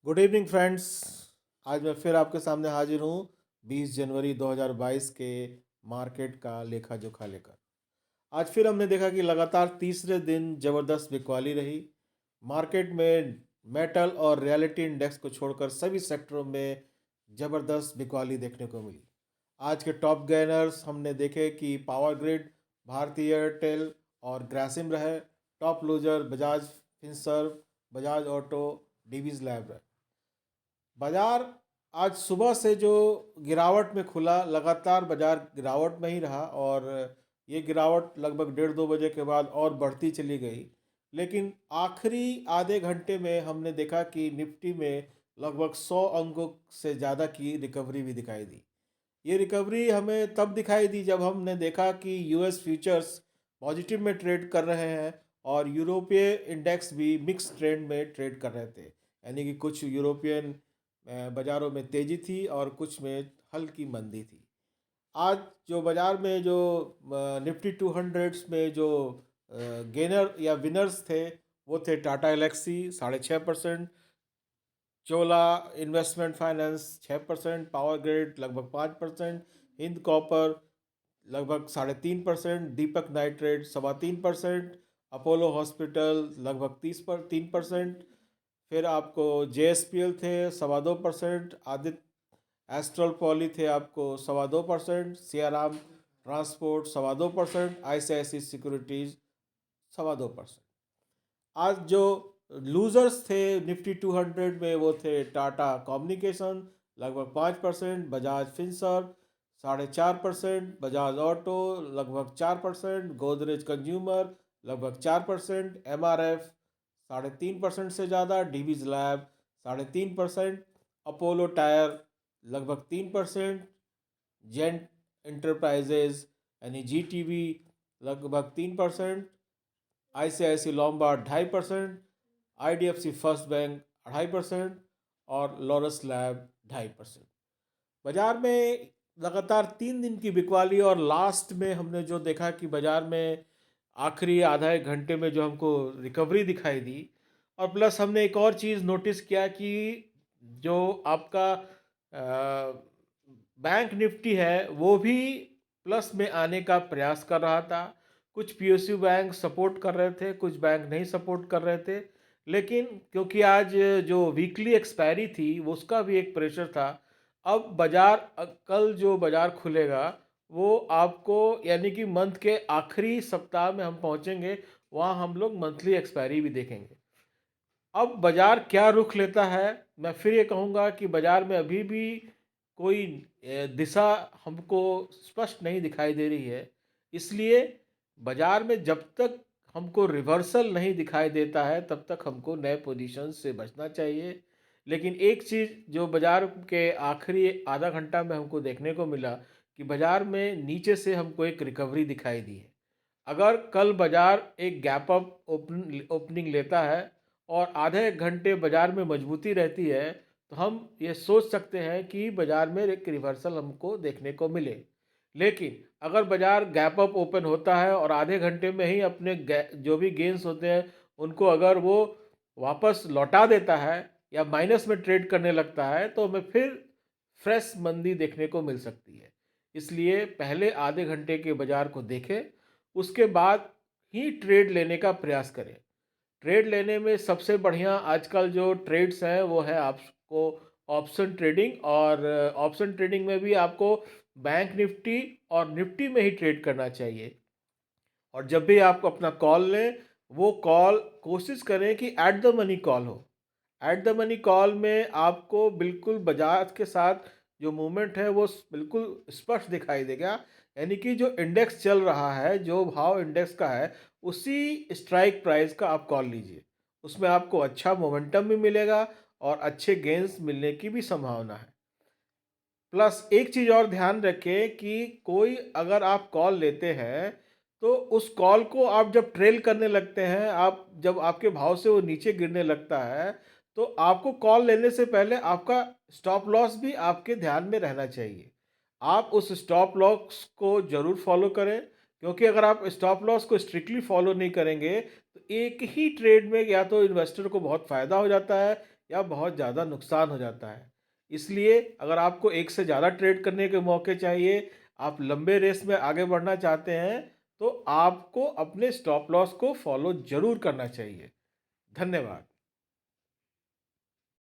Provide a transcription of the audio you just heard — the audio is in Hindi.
Good evening friends. आज मैं फिर आपके सामने हाजिर हूँ 20 जनवरी 2022 के मार्केट का लेखा जोखा लेकर। आज फिर हमने देखा कि लगातार तीसरे दिन ज़बरदस्त बिकवाली रही। मार्केट में मेटल और रियलिटी इंडेक्स को छोड़कर सभी सेक्टरों में ज़बरदस्त बिकवाली देखने को मिली। आज के टॉप गेनर्स हमने देखे कि पावर ग्रिड, भारती एयरटेल और ग्रासिम रहे। Top loser Bajaj Finserv, Bajaj auto, Divi's lab रहे। बाजार आज सुबह से जो गिरावट में खुला, लगातार बाजार गिरावट में ही रहा और ये गिरावट लगभग 1:30-2 बजे के बाद और बढ़ती चली गई। लेकिन आखिरी आधे घंटे में हमने देखा कि निफ्टी में लगभग 100 अंकों से ज़्यादा की रिकवरी भी दिखाई दी। ये रिकवरी हमें तब दिखाई दी जब हमने देखा कि यूएस फ्यूचर्स पॉजिटिव में ट्रेड कर रहे हैं और यूरोपीय इंडेक्स भी मिक्स ट्रेंड में ट्रेड कर रहे थे। यानी कि कुछ यूरोपियन बाज़ारों में तेज़ी थी और कुछ में हल्की मंदी थी। आज जो बाज़ार में जो निफ्टी 200 में जो गेनर या विनर्स थे, वो थे टाटा एलेक्सी 6.5%, चोला इन्वेस्टमेंट फाइनेंस 6%, पावर ग्रिड लगभग 5%, हिंद कॉपर लगभग 3.5%, दीपक नाइट्रेट 3.25%, अपोलो हॉस्पिटल लगभग 3%। फिर आपको JSPL थे 2.25%, आदित्य एस्ट्रल पॉली थे आपको 2.25%, सियाराम ट्रांसपोर्ट 2.25%, ICICI सिक्योरिटीज 2.25%। आज जो लूजर्स थे निफ्टी 200 में, वो थे टाटा कम्युनिकेशन लगभग 5%, बजाज फिनसर्व 4.5%, बजाज ऑटो लगभग 4%, गोदरेज कंज्यूमर लगभग 4%, MRF 3.5% से ज़्यादा, डीवीज लैब 3.5%, अपोलो टायर लगभग 3%, जेंट इंटरप्राइजेज यानी GTV लगभग 3%, ICICI Lombard 2.5%, IDFC first bank 2.5% और लॉरस लैब 2.5%। बाजार में लगातार 3 दिन की बिकवाली और लास्ट में हमने जो देखा कि बाजार में आखिरी आधा एक घंटे में जो हमको रिकवरी दिखाई दी। और प्लस हमने एक और चीज़ नोटिस किया कि जो आपका बैंक निफ्टी है वो भी प्लस में आने का प्रयास कर रहा था। कुछ PSU बैंक सपोर्ट कर रहे थे, कुछ बैंक नहीं सपोर्ट कर रहे थे। लेकिन क्योंकि आज जो वीकली एक्सपायरी थी वो उसका भी एक प्रेशर था। अब बाजार कल जो बाजार खुलेगा वो आपको यानी कि मंथ के आखिरी सप्ताह में हम पहुंचेंगे, वहां हम लोग मंथली एक्सपायरी भी देखेंगे। अब बाजार क्या रुख लेता है, मैं फिर ये कहूँगा कि बाजार में अभी भी कोई दिशा हमको स्पष्ट नहीं दिखाई दे रही है। इसलिए बाजार में जब तक हमको रिवर्सल नहीं दिखाई देता है तब तक हमको नए पोजीशन से बचना चाहिए। लेकिन एक चीज़ जो बाजार के आखिरी आधा घंटा में हमको देखने को मिला कि बाजार में नीचे से हमको एक रिकवरी दिखाई दी है। अगर कल बाजार एक गैप अप ओपनिंग लेता है और आधे एक घंटे बाजार में मजबूती रहती है, तो हम ये सोच सकते हैं कि बाजार में एक रिवर्सल हमको देखने को मिले। लेकिन अगर बाजार गैप अप ओपन होता है और आधे घंटे में ही अपने जो भी गेंस होते हैं उनको अगर वो वापस लौटा देता है या माइनस में ट्रेड करने लगता है, तो हमें फिर फ्रेश मंदी देखने को मिल सकती है। इसलिए पहले आधे घंटे के बाजार को देखें, उसके बाद ही ट्रेड लेने का प्रयास करें। ट्रेड लेने में सबसे बढ़िया आजकल जो ट्रेड्स हैं वो है आपको ऑप्शन ट्रेडिंग। और ऑप्शन ट्रेडिंग में भी आपको बैंक निफ्टी और निफ्टी में ही ट्रेड करना चाहिए। और जब भी आप अपना कॉल लें, वो कॉल कोशिश करें कि एट द मनी कॉल हो। एट द मनी कॉल में आपको बिल्कुल बाजार के साथ जो मूवमेंट है वो बिल्कुल स्पष्ट दिखाई देगा। यानी कि जो इंडेक्स चल रहा है, जो भाव इंडेक्स का है, उसी स्ट्राइक प्राइस का आप कॉल लीजिए। उसमें आपको अच्छा मोमेंटम भी मिलेगा और अच्छे गेंस मिलने की भी संभावना है। प्लस एक चीज़ और ध्यान रखें कि कोई अगर आप कॉल लेते हैं, तो उस कॉल को आप जब ट्रेल करने लगते हैं, आप जब आपके भाव से वो नीचे गिरने लगता है, तो आपको कॉल लेने से पहले आपका स्टॉप लॉस भी आपके ध्यान में रहना चाहिए। आप उस स्टॉप लॉस को ज़रूर फॉलो करें, क्योंकि अगर आप स्टॉप लॉस को स्ट्रिक्टली फॉलो नहीं करेंगे तो एक ही ट्रेड में या तो इन्वेस्टर को बहुत फ़ायदा हो जाता है या बहुत ज़्यादा नुकसान हो जाता है। इसलिए अगर आपको एक से ज़्यादा ट्रेड करने के मौके चाहिए, आप लंबे रेस में आगे बढ़ना चाहते हैं, तो आपको अपने स्टॉप लॉस को फॉलो ज़रूर करना चाहिए। धन्यवाद।